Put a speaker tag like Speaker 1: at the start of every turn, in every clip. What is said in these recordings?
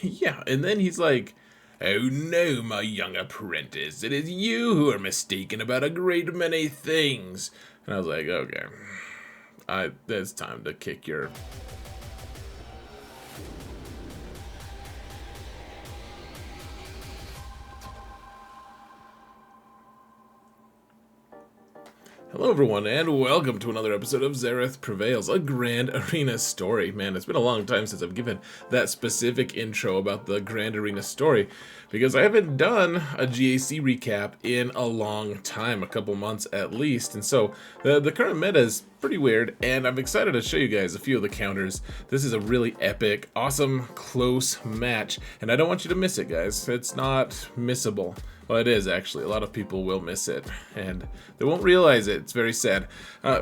Speaker 1: Yeah, and then he's like, "Oh no, my young apprentice, it is you who are mistaken about a great many things." And I was like, okay, it's time to kick your... Hello everyone, and welcome to another episode of Xaereth Prevails, a Grand Arena story. Man, it's been a long time since I've given that specific intro about the Grand Arena story, because I haven't done a GAC recap in a long time, a couple months at least, and so the current meta is pretty weird, and I'm excited to show you guys a few of the counters. This is a really epic, awesome, close match, and I don't want you to miss it, guys. It's not missable. Well, it is actually. A lot of people will miss it, and they won't realize it. It's very sad.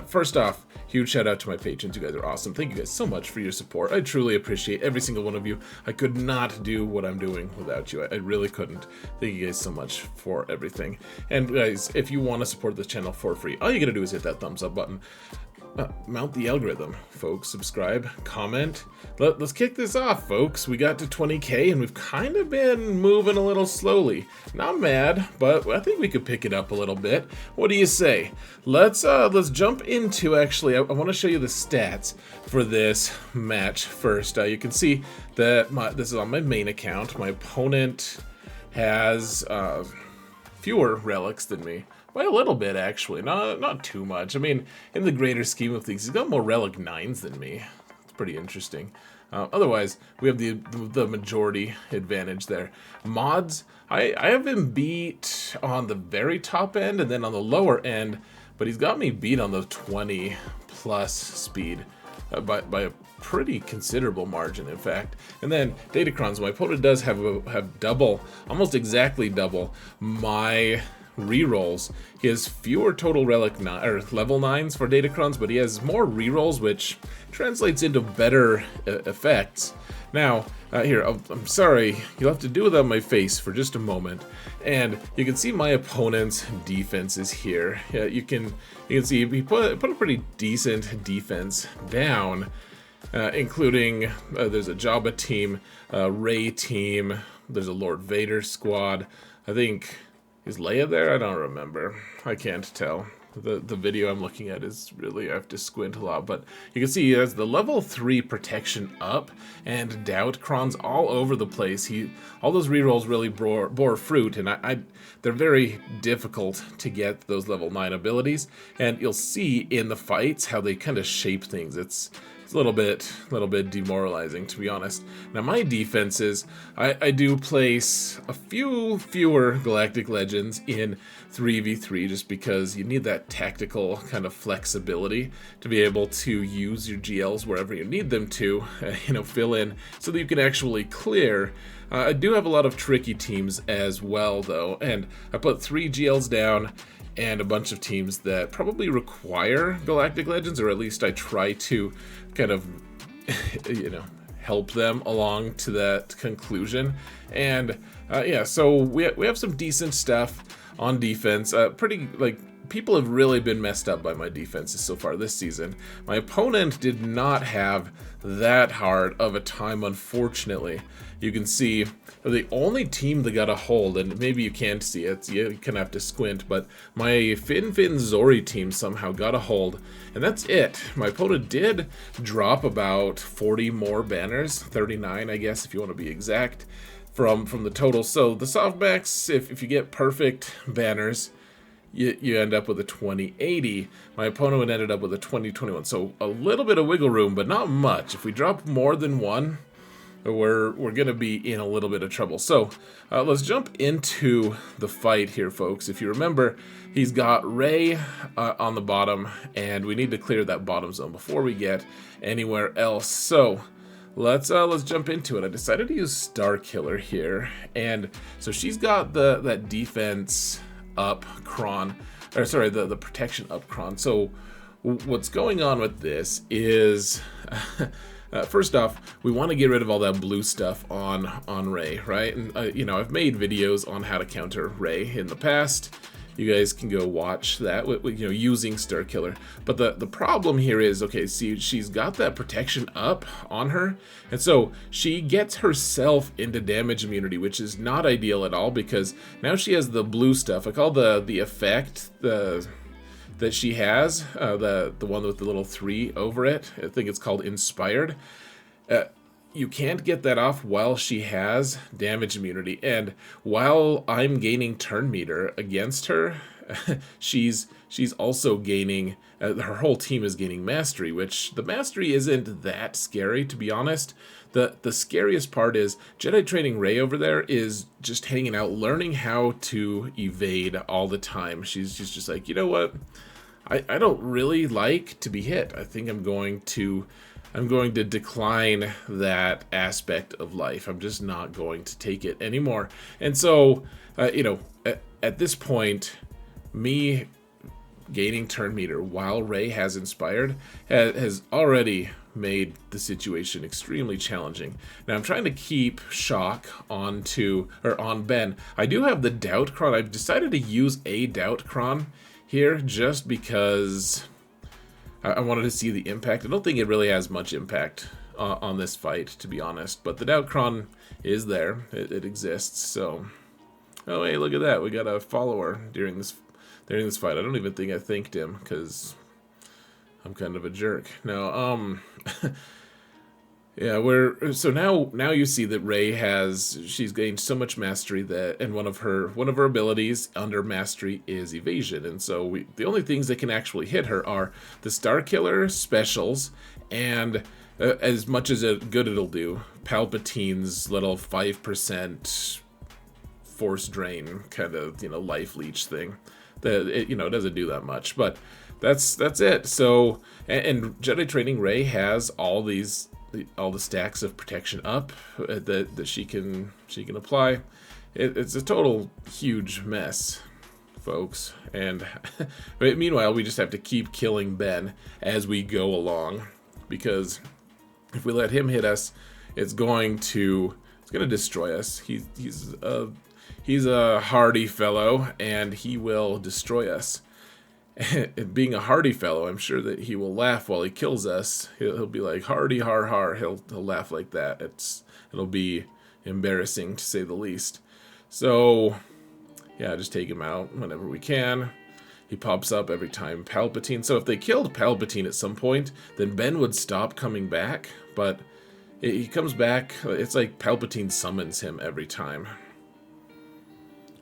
Speaker 1: First off, huge shout out to my patrons. You guys are awesome. Thank you guys so much for your support. I truly appreciate every single one of you. I could not do what I'm doing without you. I really couldn't. Thank you guys so much for everything. And guys, if you want to support this channel for free, all you gotta do is hit that thumbs up button. Mount the algorithm, folks. Subscribe, comment. Let's kick this off, folks. We got to 20k and we've kind of been moving a little slowly. Not mad, but I think we could pick it up a little bit. What do you say? Let's jump into, actually, I want to show you the stats for this match first. You can see that this is on my main account. My opponent has fewer relics than me. By a little bit, actually. Not too much. I mean, in the greater scheme of things, he's got more Relic 9s than me. It's pretty interesting. Otherwise, we have the majority advantage there. Mods, I have him beat on the very top end and then on the lower end, but he's got me beat on the 20 plus speed by a pretty considerable margin, in fact. And then Datacrons, my opponent does have double, almost exactly double my rerolls. He has fewer total relic level 9s for Datacrons, but he has more rerolls, which translates into better effects. Now, here, I'm sorry, you'll have to do without my face for just a moment. And you can see my opponent's defenses here. Yeah, you can see he put a pretty decent defense down, including there's a Jabba team, Rey team, there's a Lord Vader squad. I think, is Leia there? I don't remember. I can't tell. The video I'm looking at is really, I have to squint a lot, but you can see he has the level 3 protection up and doubt crons all over the place. All those rerolls really bore fruit, and they're very difficult to get those level 9 abilities, and you'll see in the fights how they kind of shape things. It's a little bit demoralizing, to be honest. Now, my defenses, I do place a few fewer Galactic Legends in 3v3 just because you need that tactical kind of flexibility to be able to use your GLs wherever you need them to, fill in so that you can actually clear. I do have a lot of tricky teams as well, though, and I put 3 GLs down and a bunch of teams that probably require Galactic Legends, or at least I try to kind of, help them along to that conclusion. And yeah, so we have some decent stuff on defense. People have really been messed up by my defenses so far this season. My opponent did not have that hard of a time, unfortunately. You can see the only team that got a hold, and maybe you can't see it, you kind of have to squint, but my Fin Zori team somehow got a hold, and that's it. My opponent did drop about 40 more banners, 39 I guess if you want to be exact, from the total. So the softbacks, if you get perfect banners, you end up with a 2080. My opponent would ended up with a 2021. So a little bit of wiggle room, but not much. If we drop more than one, we're gonna be in a little bit of trouble. So let's jump into the fight here, folks. If you remember, he's got Rey on the bottom, and we need to clear that bottom zone before we get anywhere else. So let's jump into it. I decided to use Star Killer here, and so she's got that defense up Cron, or sorry, the protection up Cron. So what's going on with this is first off, we want to get rid of all that blue stuff on Rey, right? And I've made videos on how to counter Rey in the past. you guys can go watch that, you know, using Starkiller. But the problem here is, okay, see, she's got that protection up on her, and so she gets herself into damage immunity, which is not ideal at all, because now she has the blue stuff. I call the effect that she has, the one with the little 3 over it. I think it's called Inspired. You can't get that off while she has damage immunity, and while I'm gaining turn meter against her, she's also gaining, her whole team is gaining mastery, which the mastery isn't that scary, to be honest. The scariest part is Jedi Training Rey over there is just hanging out, learning how to evade all the time. She's just like, you know what? I don't really like to be hit. I think I'm going to decline that aspect of life. I'm just not going to take it anymore. And so, you know, at this point, me gaining turn meter while Rey has inspired has already made the situation extremely challenging. Now I'm trying to keep shock on Ben. I do have the doubt Cron. I've decided to use a doubt Cron here just because I wanted to see the impact. I don't think it really has much impact on this fight, to be honest, but the doubt Cron is there. It exists. So, oh hey, look at that, we got a follower during this fight. I don't even think I thanked him because I'm kind of a jerk. No, yeah, so now you see that Rey she's gained so much mastery that, and one of her abilities under mastery is evasion, and so the only things that can actually hit her are the Starkiller specials, and as much as good it'll do, Palpatine's little 5% force drain kind of, you know, life leech thing. That it, you know, doesn't do that much, but that's it. So, and Jedi Training Rey has all the stacks of protection up that she can apply. It's a total huge mess, folks. And meanwhile, we just have to keep killing Ben as we go along, because if we let him hit us, it's going to destroy us. He's a hardy fellow, and he will destroy us. And being a hardy fellow, I'm sure that he will laugh while he kills us. He'll be like, hardy har har. He'll laugh like that. It'll be embarrassing, to say the least. So, yeah, just take him out whenever we can. He pops up every time Palpatine. So if they killed Palpatine at some point, then Ben would stop coming back. But he comes back. It's like Palpatine summons him every time.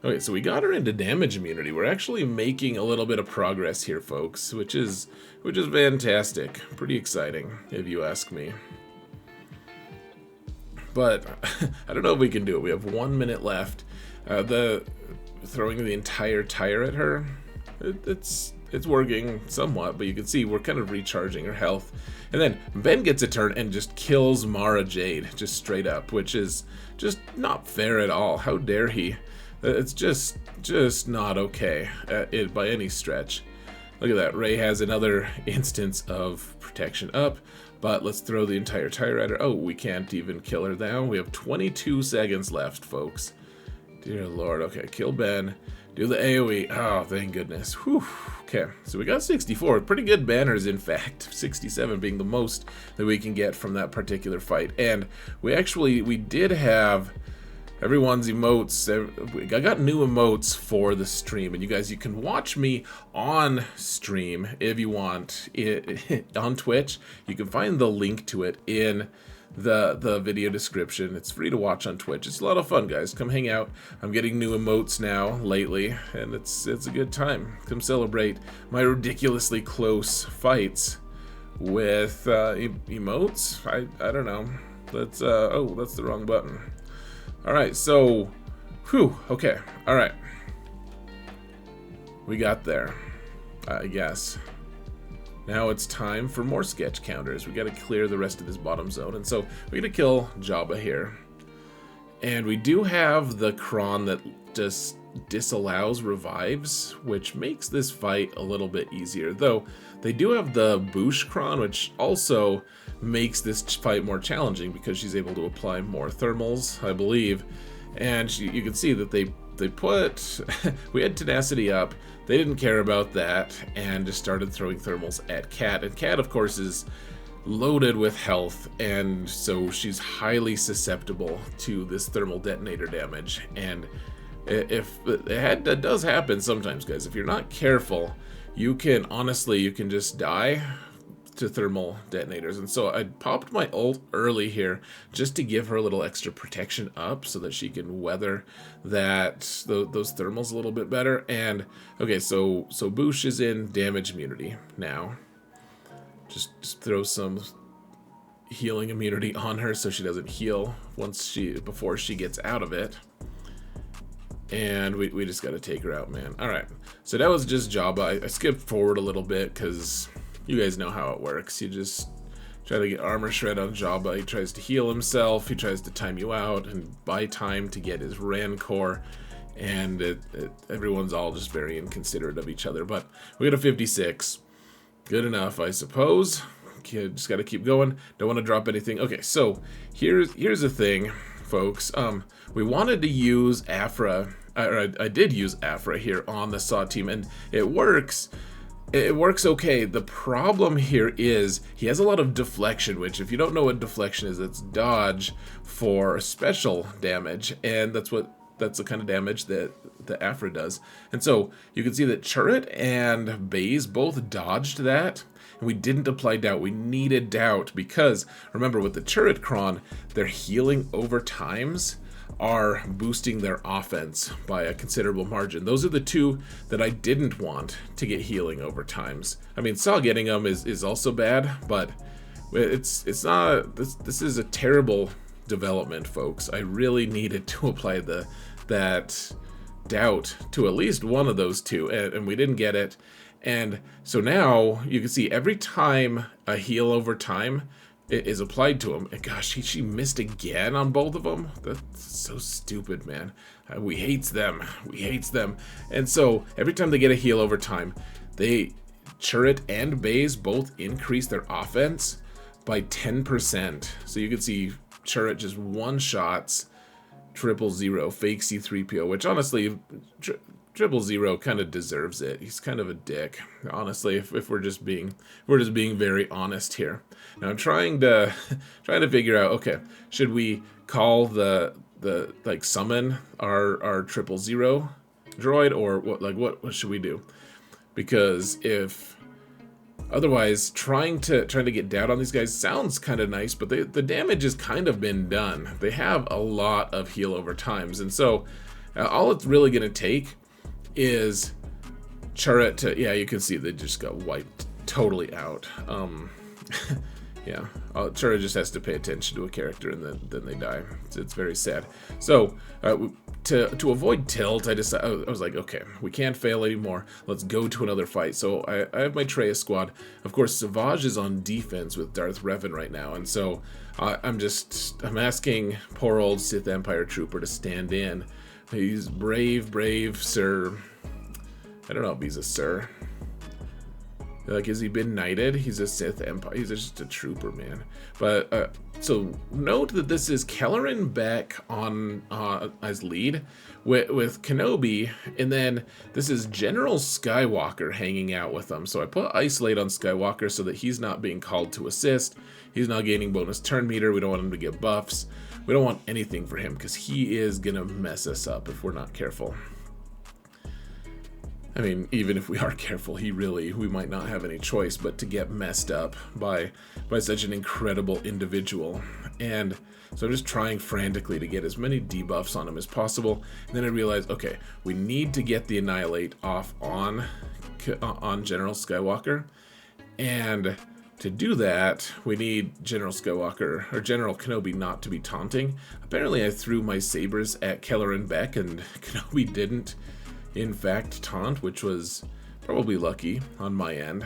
Speaker 1: Okay, so we got her into damage immunity. We're actually making a little bit of progress here, folks, which is fantastic. Pretty exciting, if you ask me. But I don't know if we can do it. We have 1 minute left. Throwing the entire tire at her, it's working somewhat, but you can see we're kind of recharging her health. And then Ben gets a turn and just kills Mara Jade, just straight up, which is just not fair at all. How dare he? It's just not okay by any stretch. Look at that. Rey has another instance of protection up, but let's throw the entire tire at her. Oh, we can't even kill her now. We have 22 seconds left, folks. Dear Lord. Okay, kill Ben. Do the AoE. Oh, thank goodness. Whew. Okay, so we got 64. Pretty good banners, in fact. 67 being the most that we can get from that particular fight. And we did have everyone's emotes. I got new emotes for the stream, and you guys, you can watch me on stream if you want on Twitch. You can find the link to it in the video description. It's free to watch on Twitch. It's a lot of fun, guys. Come hang out. I'm getting new emotes now lately, and it's a good time. Come celebrate my ridiculously close fights with emotes. I don't know. Let's oh, that's the wrong button. Alright, so, whew, okay, alright. We got there, I guess. Now it's time for more sketch counters. We gotta clear the rest of this bottom zone, and so we gotta kill Jabba here. And we do have the Cron that just disallows revives, which makes this fight a little bit easier. Though, they do have the Boushh Cron, which also makes this fight more challenging because she's able to apply more thermals, I believe. And you can see that they they put we had tenacity up. They didn't care about that and just started throwing thermals at Cat. And Cat, of course, is loaded with health, and so she's highly susceptible to this thermal detonator damage. And if that does happen sometimes, guys, if you're not careful, you can just die to thermal detonators. And so I popped my ult early here just to give her a little extra protection up so that she can weather those thermals a little bit better. And okay, so Boushh is in damage immunity now. Just throw some healing immunity on her so she doesn't heal before she gets out of it. And we just got to take her out, man. All right, so that was just Jabba. I skipped forward a little bit because you guys know how it works. You just try to get armor shred on Jabba. He tries to heal himself. He tries to time you out and buy time to get his Rancor. And everyone's all just very inconsiderate of each other. But we got a 56. Good enough, I suppose. Okay, just got to keep going. Don't want to drop anything. Okay, so here's the thing, folks. We wanted to use Aphra. I did use Aphra here on the SAW team, and it works. It works okay. The problem here is he has a lot of deflection, which, if you don't know what deflection is, it's dodge for special damage, and that's the kind of damage that the Aphra does. And so you can see that Chirrut and Baze both dodged that, and we didn't apply doubt. We needed doubt because, remember, with the Chirrut Cron, their healing over times are boosting their offense by a considerable margin. Those are the two that I didn't want to get healing over times. I mean, SAW getting them is also bad, but it's not. This is a terrible development, folks. I really needed to apply that doubt to at least one of those two, and we didn't get it. And so now you can see every time a heal over time is applied to him, and gosh, she missed again on both of them. That's so stupid, man. We hates them. And so every time they get a heal over time, Chirrut and Baze both increase their offense by 10%. So you can see Chirrut just one-shots 000 fake C3PO, which honestly, 000 kind of deserves it. He's kind of a dick, honestly, if we're just being very honest here. Now I'm trying to figure out, okay, should we call the summon our 000 droid, or what should we do? Because if otherwise, trying to get down on these guys sounds kind of nice, but the damage has kind of been done. They have a lot of heal over times, and so all it's really going to take is Chirrut to, yeah, you can see they just got wiped totally out. Yeah, Chirrut just has to pay attention to a character, and then they die. It's very sad. So to avoid tilt, I was like, okay, we can't fail anymore. Let's go to another fight. So I have my Traya squad. Of course, Savage is on defense with Darth Revan right now, and so I'm asking poor old Sith Empire trooper to stand in. He's brave sir. I don't know if he's a sir. Like, has he been knighted? He's a Sith Empire. He's just a trooper, man. But so note that this is Kelleran Beq on as lead with Kenobi, and then this is General Skywalker hanging out with them. So I put isolate on Skywalker so that he's not being called to assist. He's not gaining bonus turn meter. We don't want him to get buffs. We don't want anything for him because he is gonna mess us up if we're not careful. I mean, even if we are careful, we might not have any choice but to get messed up by such an incredible individual. And so I'm just trying frantically to get as many debuffs on him as possible. And then I realized, okay, we need to get the Annihilate off on General Skywalker. And to do that, we need General Skywalker, or General Kenobi, not to be taunting. Apparently I threw my sabers at Kelleran Beq, and Kenobi didn't in fact taunt, which was probably lucky on my end.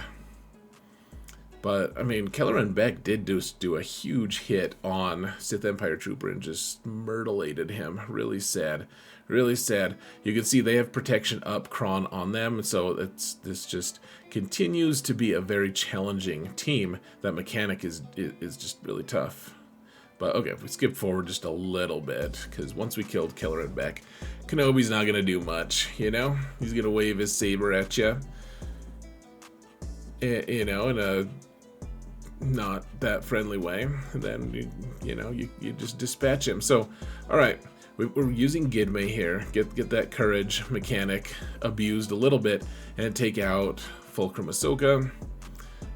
Speaker 1: But I mean, Kelleran Beq did do a huge hit on Sith Empire Trooper and just myrtleated him. Really sad, really sad. You can see they have protection up Cron on them, so this just continues to be a very challenging team. That mechanic is just really tough. But okay, if we skip forward just a little bit, because once we killed Kelleran Beq, Kenobi's not going to do much, you know? He's going to wave his saber at you. You know, in a not that friendly way. And then, you just dispatch him. So, alright, we're using Gidme here. Get that courage mechanic abused a little bit and take out Fulcrum Ahsoka.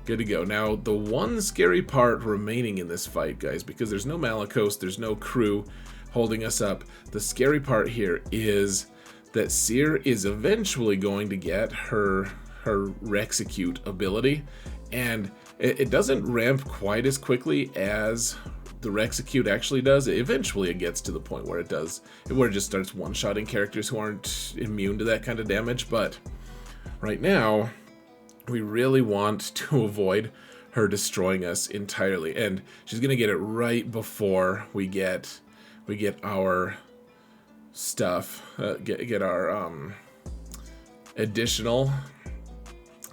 Speaker 1: Good to go. Now, the one scary part remaining in this fight, guys, because there's no Malicos, there's no crew holding us up. The scary part here is that Cere is eventually going to get her Rexecute ability, and it doesn't ramp quite as quickly as the Rexecute actually does. Eventually it gets to the point where it just starts one-shotting characters who aren't immune to that kind of damage, but right now we really want to avoid her destroying us entirely, and she's gonna get it right before we get our stuff, get our additional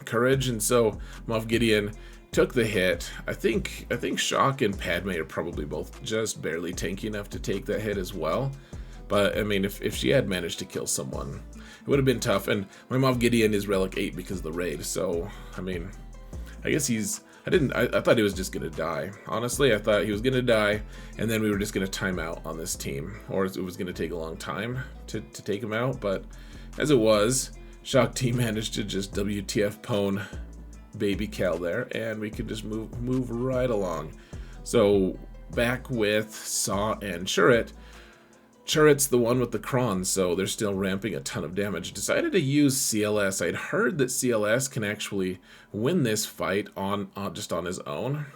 Speaker 1: courage. And so Moff Gideon took the hit. I think Shock and Padme are probably both just barely tanky enough to take that hit as well. But I mean, if she had managed to kill someone, it would have been tough. And my Moff Gideon is Relic 8 because of the raid. So I mean, I guess I thought he was just gonna die. Honestly, I thought he was gonna die, and then we were just gonna time out on this team, or it was gonna take a long time to take him out. But as it was, Shock Team managed to just WTF pwn baby Cal there, and we could just move right along. So back with Saw and Chirrut. Chirrut's the one with the crons, so they're still ramping a ton of damage. Decided to use CLS. I'd heard that CLS can actually win this fight just on his own,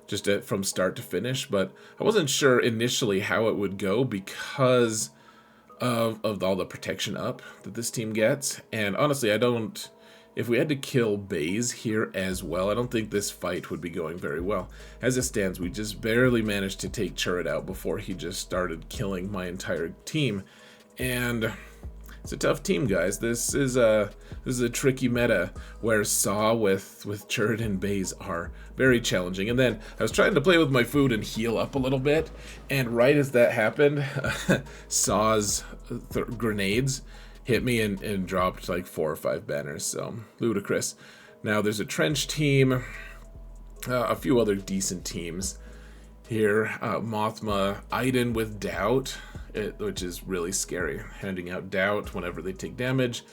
Speaker 1: just from start to finish, but I wasn't sure initially how it would go because of all the protection up that this team gets. And honestly, if we had to kill Baze here as well, I don't think this fight would be going very well. As it stands, we just barely managed to take Chirrut out before he just started killing my entire team. And it's a tough team, guys. This is a tricky meta where Saw with Chirrut and Baze are very challenging. And then I was trying to play with my food and heal up a little bit, and right as that happened, Saw's grenades hit me and dropped like 4 or 5 banners, so ludicrous. Now there's a trench team, a few other decent teams here. Mothma, Iden with doubt, which is really scary, handing out doubt whenever they take damage.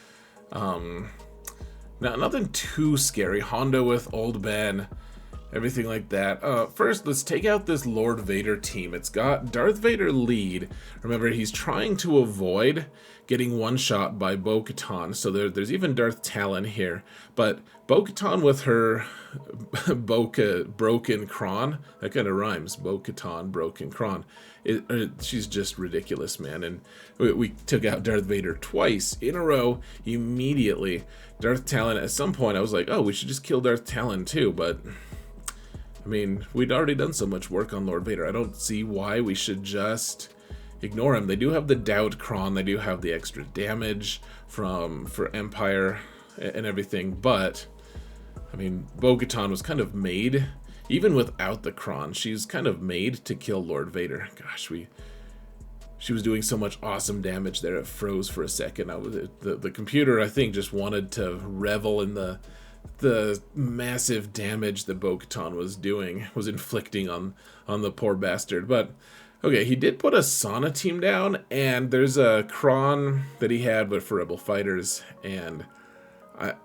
Speaker 1: Now nothing too scary. Hondo with Old Ben, everything like that. First, let's take out this Lord Vader team. It's got Darth Vader lead. Remember, he's trying to avoid getting one shot by Bo-Katan, so there's even Darth Talon here. But Bo-Katan with her broken Cron, that kind of rhymes, Bo-Katan, broken Cron. She's just ridiculous, man. And we took out Darth Vader twice in a row immediately. Darth Talon, at some point, I was like, oh, we should just kill Darth Talon too, but I mean, we'd already done so much work on Lord Vader. I don't see why we should just ignore him. They do have the doubt Cron, they do have the extra damage for Empire and everything, but I mean, Bo-Katan was kind of made, even without the Cron, she's kind of made to kill Lord Vader. Gosh, she was doing so much awesome damage there. It froze for a second. The computer, I think, just wanted to revel in the massive damage that Bo-Katan was inflicting on the poor bastard. But okay, he did put a Sauna team down, and there's a Cron that he had, but for Rebel fighters. And I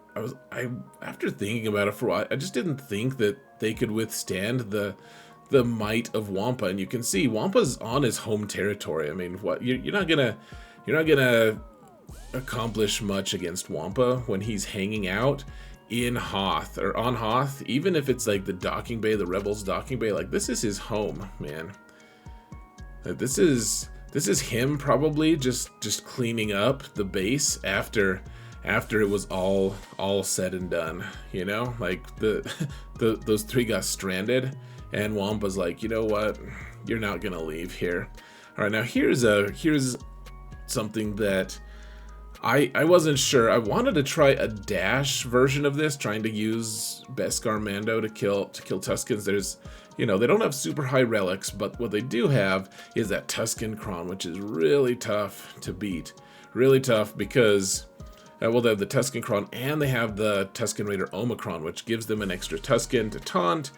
Speaker 1: after thinking about it for a while, I just didn't think that they could withstand the might of Wampa. And you can see Wampa's on his home territory. I mean, what you're not gonna accomplish much against Wampa when he's hanging out in Hoth or on Hoth, even if it's like the docking bay, the Rebels docking bay. Like, this is his home, man. Like, this is him probably just cleaning up the base after it was all said and done, you know? Like, those 3 got stranded, and Wampa's like, you know what, you're not gonna leave here. All right, now here's something that I wasn't sure. I wanted to try a dash version of this, trying to use Beskar Mando to kill Tuskens. There's you know, they don't have super high relics, but what they do have is that Tusken Cron, which is really tough to beat. Really tough because, well, they have the Tusken Cron and they have the Tusken Raider Omicron, which gives them an extra Tusken to taunt.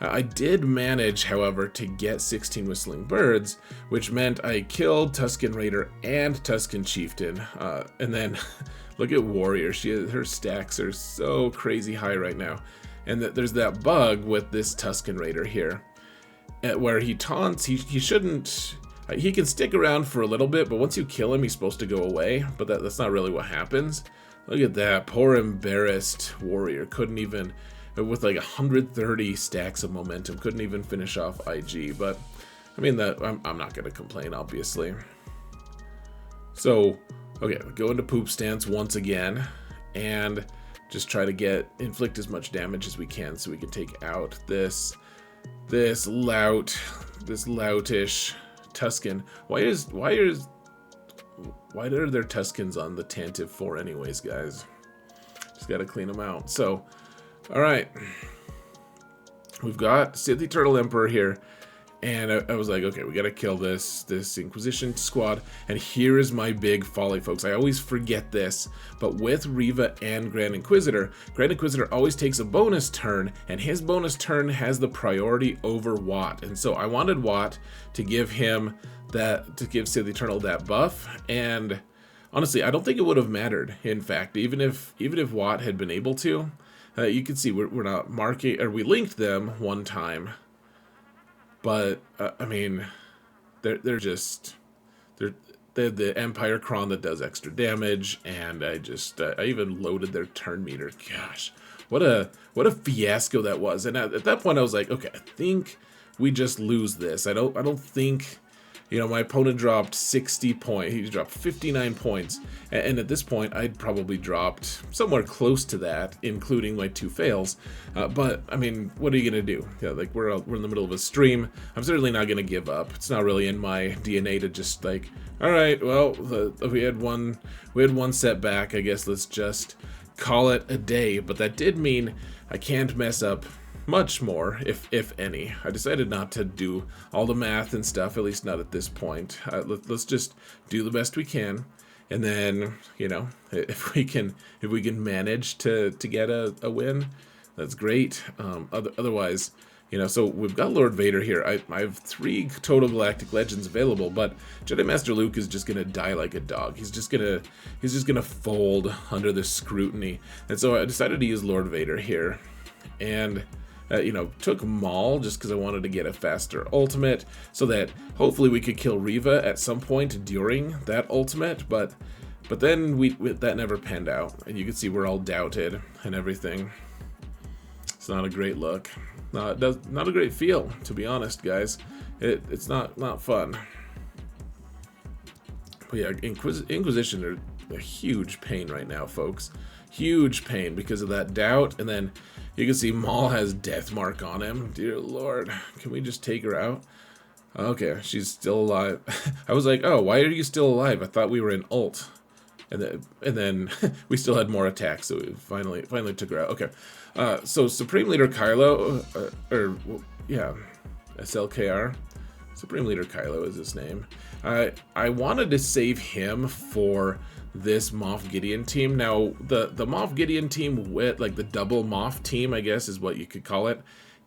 Speaker 1: I did manage, however, to get 16 Whistling Birds, which meant I killed Tusken Raider and Tusken Chieftain. And then, look at Warrior. Her stacks are so crazy high right now. And there's that bug with this Tusken Raider here, where he taunts. He shouldn't. He can stick around for a little bit, but once you kill him, he's supposed to go away. But that's not really what happens. Look at that. Poor embarrassed Warrior. Couldn't even, with like 130 stacks of momentum, couldn't even finish off IG. But I mean, I'm not going to complain, obviously. So, okay, we go into poop stance once again, and just try to inflict as much damage as we can, so we can take out this loutish Tusken. Why are there Tuskens on the Tantive 4 anyways, guys? Just gotta clean them out. So, alright. We've got Sith Turtle Emperor here. And I was like, okay, we gotta kill this Inquisition squad. And here is my big folly, folks. I always forget this, but with Reva and Grand Inquisitor always takes a bonus turn, and his bonus turn has the priority over Wat. And so I wanted Wat to give him to give Sith Eternal that buff. And honestly, I don't think it would have mattered. In fact, even if Wat had been able to, you can see we're not marking, or we linked them one time. But, I mean, they have the Empire Cron that does extra damage, and I even loaded their turn meter. Gosh, what a fiasco that was. And at that point I was like, okay, I think we just lose this. I don't think, you know, my opponent dropped 60 points. He dropped 59 points. And at this point, I'd probably dropped somewhere close to that, including my 2 fails. But, I mean, what are you going to do? Yeah, like, we're in the middle of a stream. I'm certainly not going to give up. It's not really in my DNA to just, like, all right, well, we had one setback. I guess let's just call it a day. But that did mean I can't mess up much more, if any. I decided not to do all the math and stuff, at least not at this point. Let's just do the best we can, and then, you know, if we can manage to get a win, that's great. Otherwise, you know, so we've got Lord Vader here. I have 3 Total Galactic Legends available, but Jedi Master Luke is just gonna die like a dog. He's just gonna fold under the scrutiny, and so I decided to use Lord Vader here, and you know, took Maul just because I wanted to get a faster ultimate, so that hopefully we could kill Reva at some point during that ultimate, but then that never panned out, and you can see we're all doubted and everything. It's not a great look, not a great feel, to be honest, guys. It's not fun. But yeah, Inquisition are a huge pain right now, folks. Huge pain because of that doubt, and then you can see Maul has death mark on him. Dear Lord, can we just take her out? Okay, she's still alive. I was like, oh, why are you still alive? I thought we were in ult. And then we still had more attacks, so we finally took her out. Okay, so Supreme Leader Kylo, SLKR. Supreme Leader Kylo is his name. I wanted to save him for this Moff Gideon team. Now, the Moff Gideon team with, like, the double Moff team, I guess is what you could call it,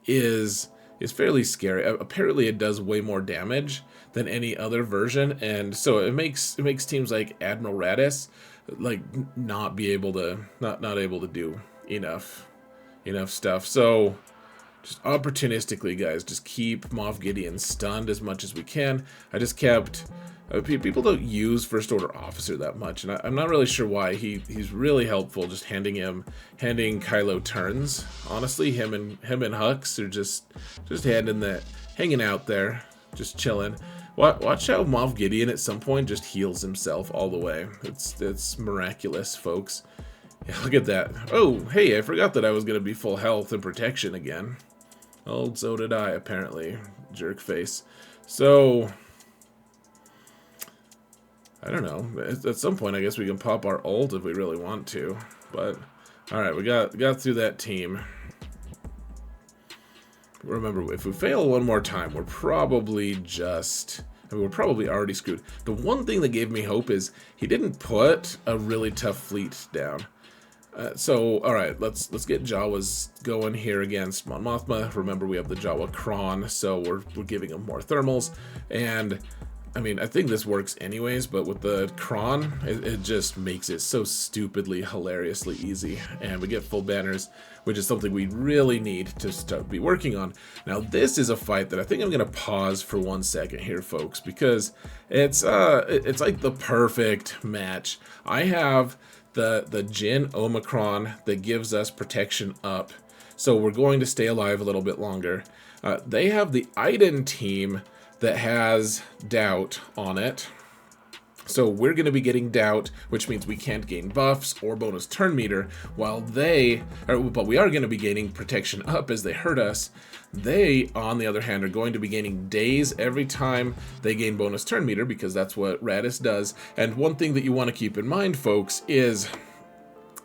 Speaker 1: is fairly scary. Apparently it does way more damage than any other version, and so it makes teams like Admiral Radis like not able to do enough stuff. So just opportunistically, guys, just keep Moff Gideon stunned as much as we can. I just kept people don't use First Order Officer that much, and I'm not really sure why. He's really helpful, just handing Kylo turns. Honestly, him and Hux are just hanging out there, just chilling. Watch how Moff Gideon at some point just heals himself all the way. It's miraculous, folks. Yeah, look at that. Oh, hey, I forgot that I was gonna be full health and protection again. Oh, so did I, apparently. Jerk face. So I don't know. At some point, I guess we can pop our ult if we really want to. But all right, we got through that team. remember, if we fail one more time, we're probably just... I mean, we're probably already screwed. The one thing that gave me hope is he didn't put a really tough fleet down. So, alright, let's get Jawas going here against Mon Mothma. Remember, we have the Jawa Cron, so we're giving him more thermals. And, I mean, I think this works anyways, but with the Cron, it just makes it so stupidly, hilariously easy. And we get full banners, which is something we really need to start be working on. Now, this is a fight that I think I'm going to pause for 1 second here, folks, because it's like the perfect match. I have the Jin Omicron that gives us protection up, so we're going to stay alive a little bit longer. They have the Iden team that has doubt on it, so we're going to be getting doubt, which means we can't gain buffs or bonus turn meter, while but we are going to be gaining protection up as they hurt us. They, on the other hand, are going to be gaining days every time they gain bonus turn meter, because that's what Radis does. And one thing that you want to keep in mind, folks, is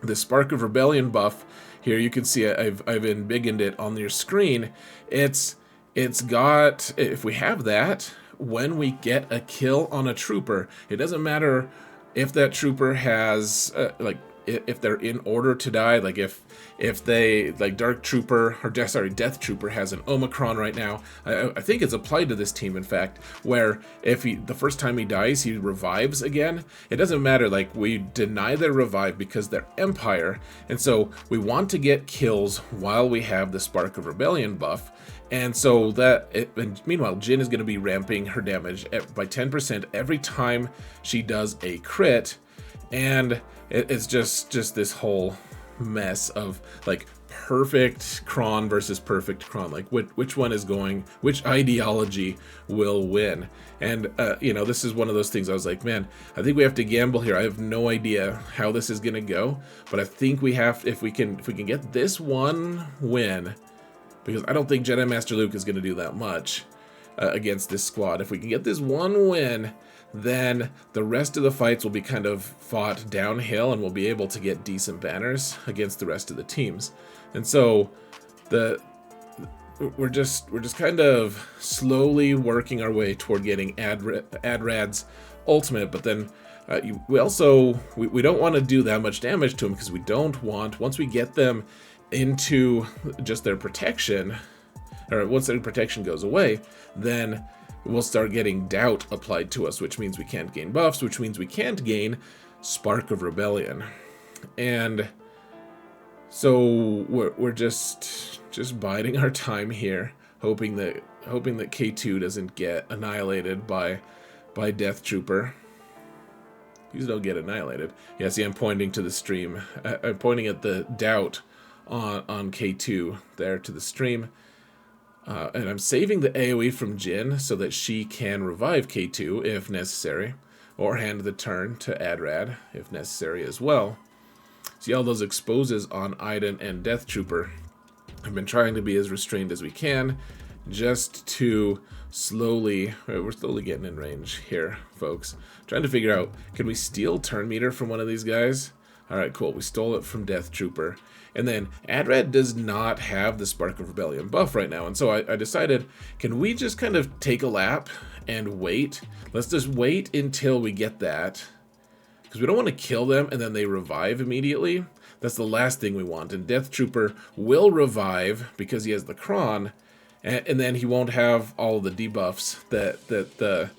Speaker 1: the Spark of Rebellion buff. Here you can see I've embiggened it on your screen. It's got, if we have that, when we get a kill on a trooper, it doesn't matter if that trooper has if they're in order to die, like if they, like Dark Trooper, or Death Trooper has an Omicron right now. I think it's applied to this team, in fact, where if the first time he dies, he revives again. It doesn't matter, like, we deny their revive because they're Empire, and so we want to get kills while we have the Spark of Rebellion buff. And so and meanwhile, Jin is going to be ramping her damage by 10% every time she does a crit, and it's just this whole mess of, like, perfect Cron versus perfect Cron. Like, which one is going, which ideology will win? And, you know, this is one of those things I was like, man, I think we have to gamble here. I have no idea how this is going to go, but I think we have, if we can get this one win, because I don't think Jedi Master Luke is going to do that much against this squad. If we can get this one win, then the rest of the fights will be kind of fought downhill, and we'll be able to get decent banners against the rest of the teams. And so we're just kind of slowly working our way toward getting AdRad's ultimate, but then we don't want to do that much damage to them, because we don't want, once we get them into just their protection, or once their protection goes away, then we'll start getting doubt applied to us, which means we can't gain buffs, which means we can't gain Spark of Rebellion. And so we're just biding our time here, hoping that K2 doesn't get annihilated by Death Trooper. Please don't get annihilated. Yeah, see, I'm pointing to the stream. I'm pointing at the doubt on K2 there to the stream. And I'm saving the AoE from Jin so that she can revive K2 if necessary, or hand the turn to AdRad if necessary as well. See all those exposes on Iden and Death Trooper. I've been trying to be as restrained as we can, just to we're slowly getting in range here, folks. Trying to figure out, can we steal turn meter from one of these guys? Alright, cool, we stole it from Death Trooper. And then AdRad does not have the Spark of Rebellion buff right now, and so I decided, can we just kind of take a lap and wait? Let's just wait until we get that, because we don't want to kill them and then they revive immediately. That's the last thing we want. And Death Trooper will revive because he has the Cron, and then he won't have all the debuffs that the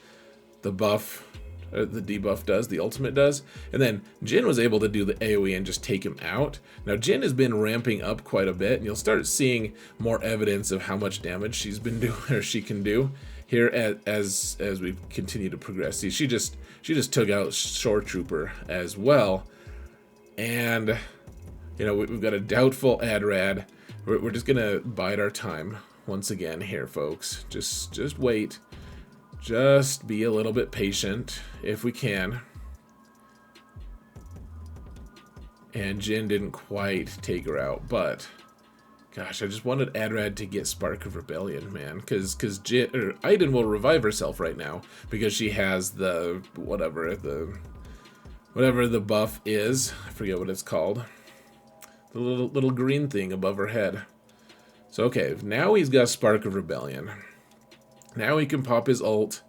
Speaker 1: debuff does, the ultimate does. And then Jin was able to do the AoE and just take him out. Now Jin has been ramping up quite a bit, and you'll start seeing more evidence of how much damage she's been doing, or she can do here as we continue to progress. See, she just took out Shore Trooper as well, and you know, we've got a doubtful AdRad. We're just gonna bide our time once again here, folks. Just wait. Just be a little bit patient if we can. And Jin didn't quite take her out, but gosh, I just wanted AdRad to get Spark of Rebellion, man, because Iden will revive herself right now because she has the whatever the buff is. I forget what it's called. The little green thing above her head. So, okay, now he's got Spark of Rebellion. Now he can pop his ult,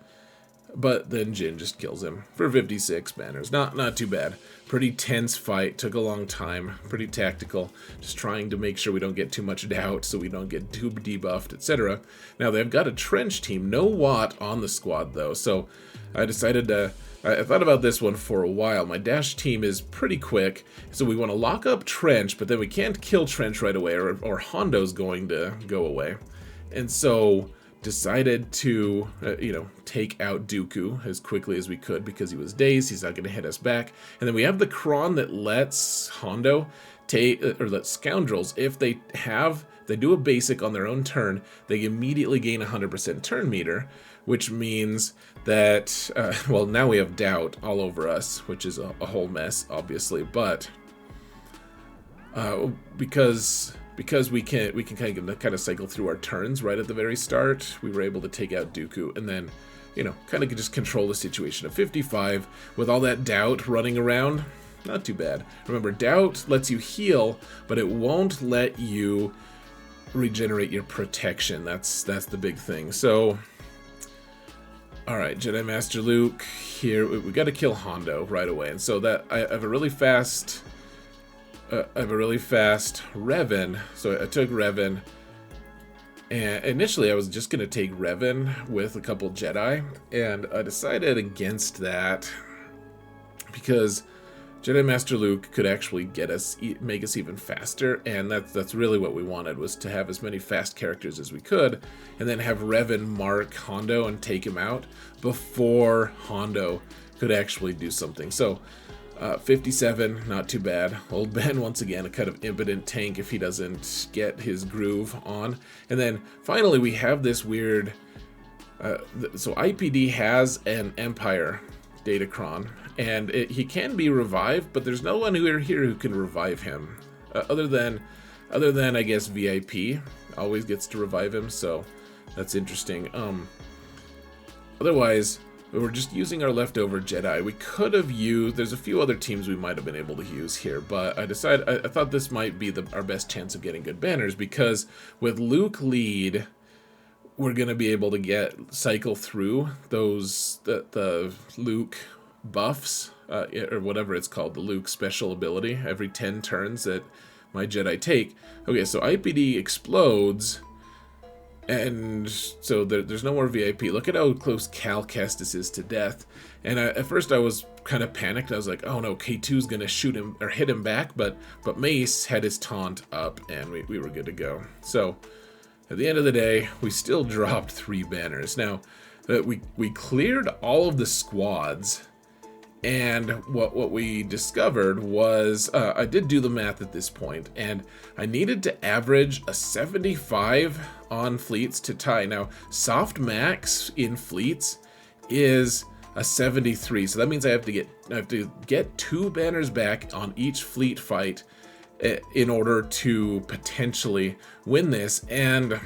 Speaker 1: but then Jin just kills him for 56 banners. Not too bad. Pretty tense fight, took a long time, pretty tactical, just trying to make sure we don't get too much doubt so we don't get too debuffed, etc. Now they've got a trench team, no Watt on the squad though, so I decided to, I thought about this one for a while. My dash team is pretty quick, so we want to lock up trench, but then we can't kill trench right away or Hondo's going to go away. And so decided to, take out Dooku as quickly as we could because he was dazed. He's not going to hit us back. And then we have the Cron that lets Hondo take, or lets scoundrels, if they do a basic on their own turn, they immediately gain 100% turn meter, which means that, well, now we have doubt all over us, which is a whole mess, obviously, but because we can kind of cycle through our turns right at the very start, we were able to take out Dooku and then, kind of just control the situation. At 55, with all that doubt running around, not too bad. Remember, doubt lets you heal, but it won't let you regenerate your protection. That's the big thing. So, all right, Jedi Master Luke here. We got to kill Hondo right away, and so that I have a really fast. Revan, so I took Revan, and initially I was just going to take Revan with a couple Jedi, and I decided against that because Jedi Master Luke could actually make us even faster, and that's really what we wanted, was to have as many fast characters as we could, and then have Revan mark Hondo and take him out before Hondo could actually do something. So 57, not too bad. Old Ben, once again, a kind of impotent tank if he doesn't get his groove on. And then, finally, we have this weird... so IPD has an Empire Datacron, and he can be revived, but there's no one here who can revive him. Other than, I guess, VIP always gets to revive him, so that's interesting. Otherwise... we're just using our leftover Jedi. We could have used... there's a few other teams we might have been able to use here, but I thought this might be our best chance of getting good banners, because with Luke lead, we're going to be able to cycle through those, the Luke buffs, or whatever it's called, the Luke special ability, every 10 turns that my Jedi take. Okay, so IPD explodes... and so there's no more VIP. Look at how close Cal Kestis is to death. And at first I was kind of panicked. I was like, oh no, K2's going to shoot him or hit him back. But Mace had his taunt up and we were good to go. So at the end of the day, we still dropped 3 banners. Now, we cleared all of the squads. And what we discovered was, I did do the math at this point, and I needed to average a 75 on fleets to tie. Now, soft max in fleets is a 73, so that means I have to get 2 banners back on each fleet fight in order to potentially win this. And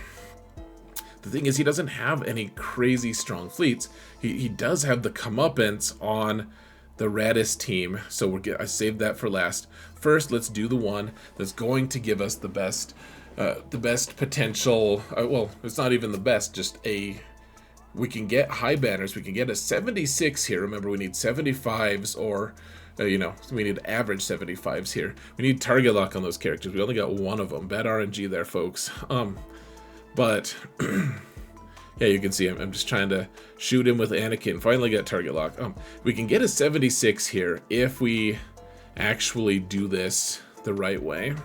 Speaker 1: the thing is, he doesn't have any crazy strong fleets. He does have the Comeuppance on the Radis team, so I saved that for last. First, let's do the one that's going to give us the best potential. Well, it's not even the best, just we can get high banners. We can get a 76 here. Remember, we need 75s, or we need average 75s here. We need target lock on those characters. We only got one of them. Bad RNG there, folks. But yeah, you can see I'm just trying to shoot him with Anakin. Finally got target lock. We can get a 76 here if we actually do this the right way.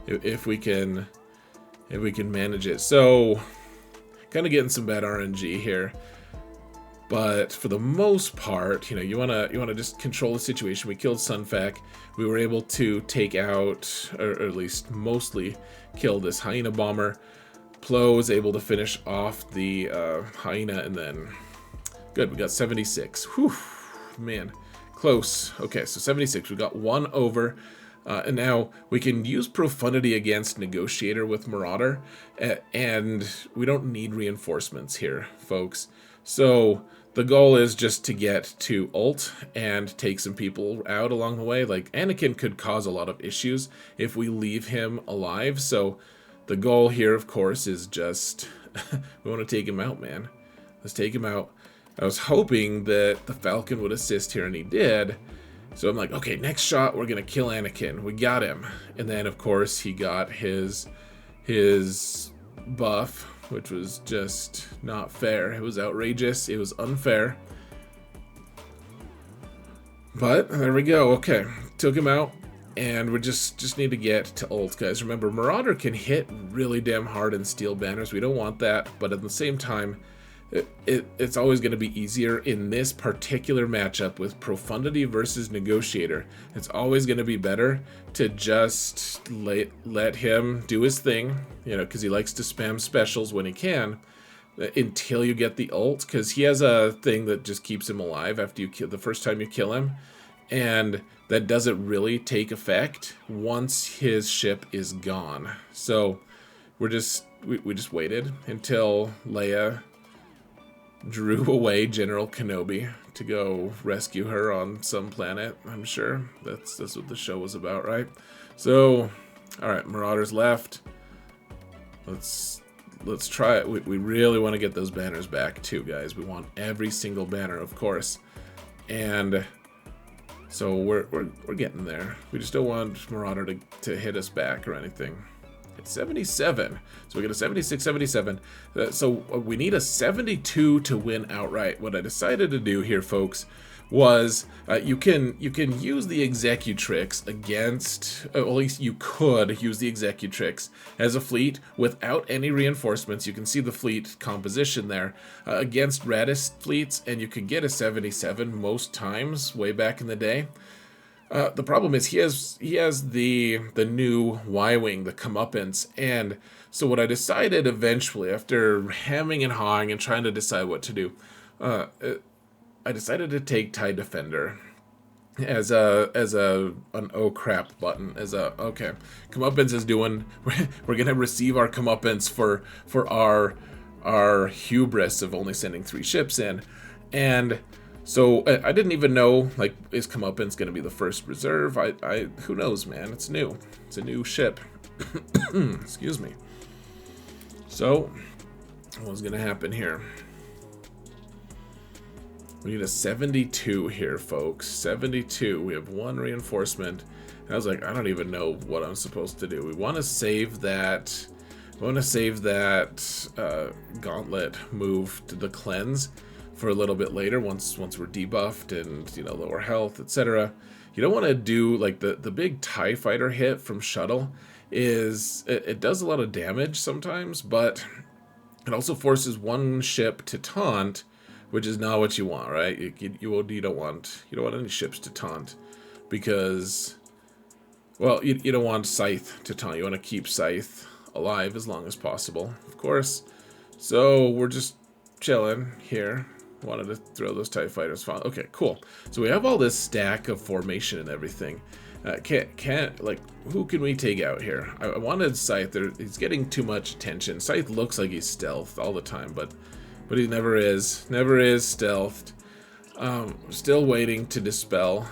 Speaker 1: If we can manage it. So, kind of getting some bad RNG here. But for the most part, you wanna just control the situation. We killed Sunfac. We were able to take out, or at least mostly kill this Hyena bomber. Plo was able to finish off the Hyena, and then good, we got 76. Whew, man, close. Okay, so 76, we got 1 over, and now we can use Profundity against Negotiator with Marauder, and we don't need reinforcements here, folks. So the goal is just to get to ult and take some people out along the way. Like, Anakin could cause a lot of issues if we leave him alive, so the goal here, of course, is just we want to take him out, man. Let's take him out. I was hoping that the Falcon would assist here, and he did. So I'm like, okay, next shot, we're going to kill Anakin. We got him. And then, of course, he got his buff, which was just not fair. It was outrageous. It was unfair. But there we go. Okay, took him out. And we just need to get to ult, guys. Remember, Marauder can hit really damn hard and steal banners. We don't want that. But at the same time, it's always going to be easier in this particular matchup with Profundity versus Negotiator. It's always going to be better to just let him do his thing, you know, because he likes to spam specials when he can, until you get the ult, because he has a thing that just keeps him alive after you kill the first time you kill him, and that doesn't really take effect once his ship is gone. So we just waited until Leia drew away General Kenobi to go rescue her on some planet. I'm sure that's what the show was about, right? So, all right, Marauders left. Let's try it. We really want to get those banners back too, guys. We want every single banner, of course, and so we're getting there. We just don't want Marauder to hit us back or anything. It's 77, so we get a 76, 77. So we need a 72 to win outright. What I decided to do here, folks, was you can use the Executrix against, at least you could use the Executrix as a fleet without any reinforcements. You can see the fleet composition there against Radis fleets, and you could get a 77 most times way back in the day. The problem is he has the new Y-Wing, the Comeuppance, and so what I decided eventually, after hemming and hawing and trying to decide what to do, I decided to take TIE Defender as an oh crap button, okay, Comeuppance is doing, we're gonna receive our Comeuppance for our hubris of only sending 3 ships in, and so I didn't even know, like, is Comeuppance going to be the first reserve? Who knows, man? It's new. It's a new ship. Excuse me. So, what's going to happen here? We need a 72 here, folks. 72. We have 1 reinforcement. And I was like, I don't even know what I'm supposed to do. We want to save that. Gauntlet move to the cleanse for a little bit later, once we're debuffed and, you know, lower health, etc. You don't want to do, like, the big TIE fighter hit from shuttle is, it does a lot of damage sometimes, but it also forces 1 ship to taunt, which is not what you want, right? You don't want any ships to taunt, because, well, you don't want Scythe to taunt. You want to keep Scythe alive as long as possible, of course. So we're just chilling here. Wanted to throw those TIE fighters. Okay, cool. So we have all this stack of formation and everything. Like, who can we take out here? I wanted Scythe. He's getting too much attention. Scythe looks like he's stealthed all the time, but he never is. Never is stealthed. Still waiting to dispel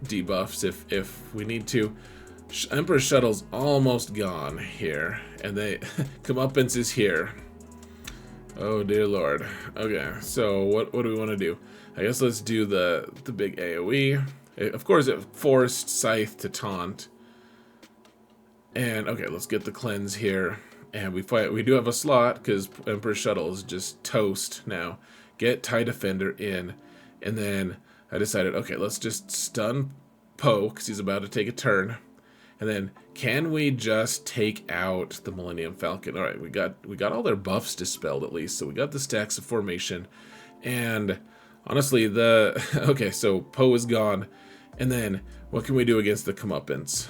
Speaker 1: debuffs if we need to. Emperor Shuttle's almost gone here, and Comeuppance is here. Oh dear lord. Okay, so what do we want to do? I guess let's do the big AoE. Of course it forced Scythe to taunt. And okay, let's get the cleanse here. And we do have a slot because Emperor Shuttle is just toast now. Get TIE Defender in. And then I decided, okay, let's just stun Poe because he's about to take a turn. And then, can we just take out the Millennium Falcon? All right, we got all their buffs dispelled at least, so we got the stacks of formation. And honestly, okay, so Poe is gone. And then, what can we do against the Comeuppance?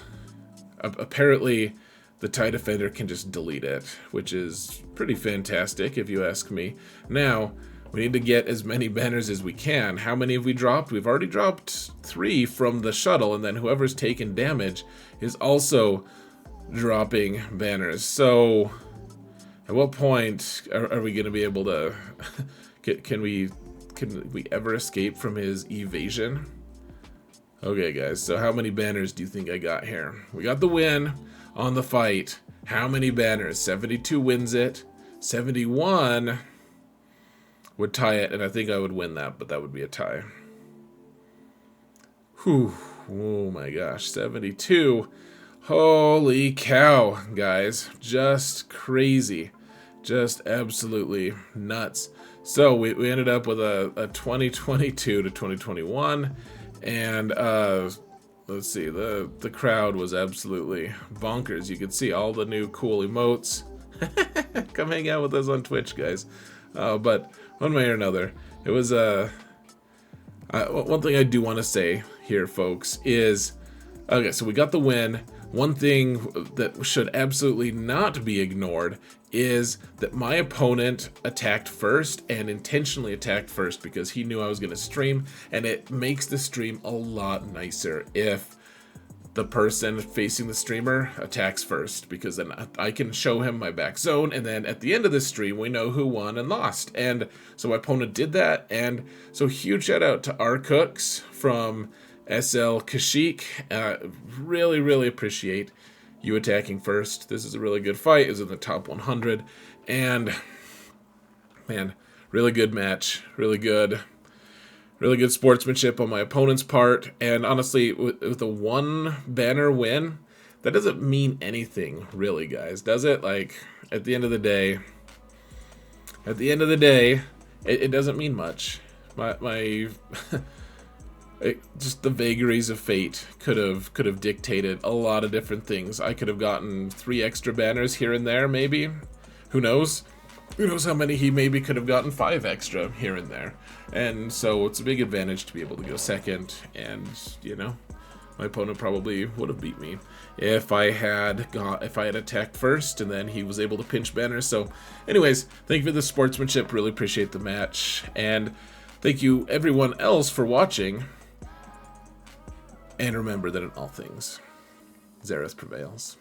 Speaker 1: Apparently, the TIE Defender can just delete it, which is pretty fantastic if you ask me. Now, we need to get as many banners as we can. How many have we dropped? We've already dropped 3 from the shuttle, and then whoever's taken damage is also dropping banners. So, at what point are we going to be able to... can we ever escape from his evasion? Okay, guys, so how many banners do you think I got here? We got the win on the fight. How many banners? 72 wins it. 71 would tie it, and I think I would win that, but that would be a tie. Whew. Oh my gosh, 72. Holy cow, guys. Just crazy. Just absolutely nuts. So we ended up with a 2022 to 2021, and let's see, the crowd was absolutely bonkers. You could see all the new cool emotes. Come hang out with us on Twitch, guys. But one way or another, it was one thing I do want to say here, folks, is okay. So we got the win. One thing that should absolutely not be ignored is that my opponent attacked first, and intentionally attacked first, because he knew I was going to stream, and it makes the stream a lot nicer if the person facing the streamer attacks first, because then I can show him my back zone, and then at the end of the stream we know who won and lost. And so my opponent did that, and so huge shout out to our cooks from SLKR. Really appreciate you attacking first. This is a really good fight. It's in the top 100, and man, really good match. Really good sportsmanship on my opponent's part. And honestly, with a one banner win, that doesn't mean anything, really, guys, does it? Like, at the end of the day, it doesn't mean much. My just the vagaries of fate could have dictated a lot of different things. I could have gotten 3 extra banners here and there, maybe. Who knows? Who knows how many he maybe could have gotten 5 extra here and there. And so it's a big advantage to be able to go second, and you know, my opponent probably would have beat me if I had attacked first and then he was able to pinch banners. So anyways, thank you for the sportsmanship, really appreciate the match, and thank you everyone else for watching. And remember that in all things, Zereth prevails.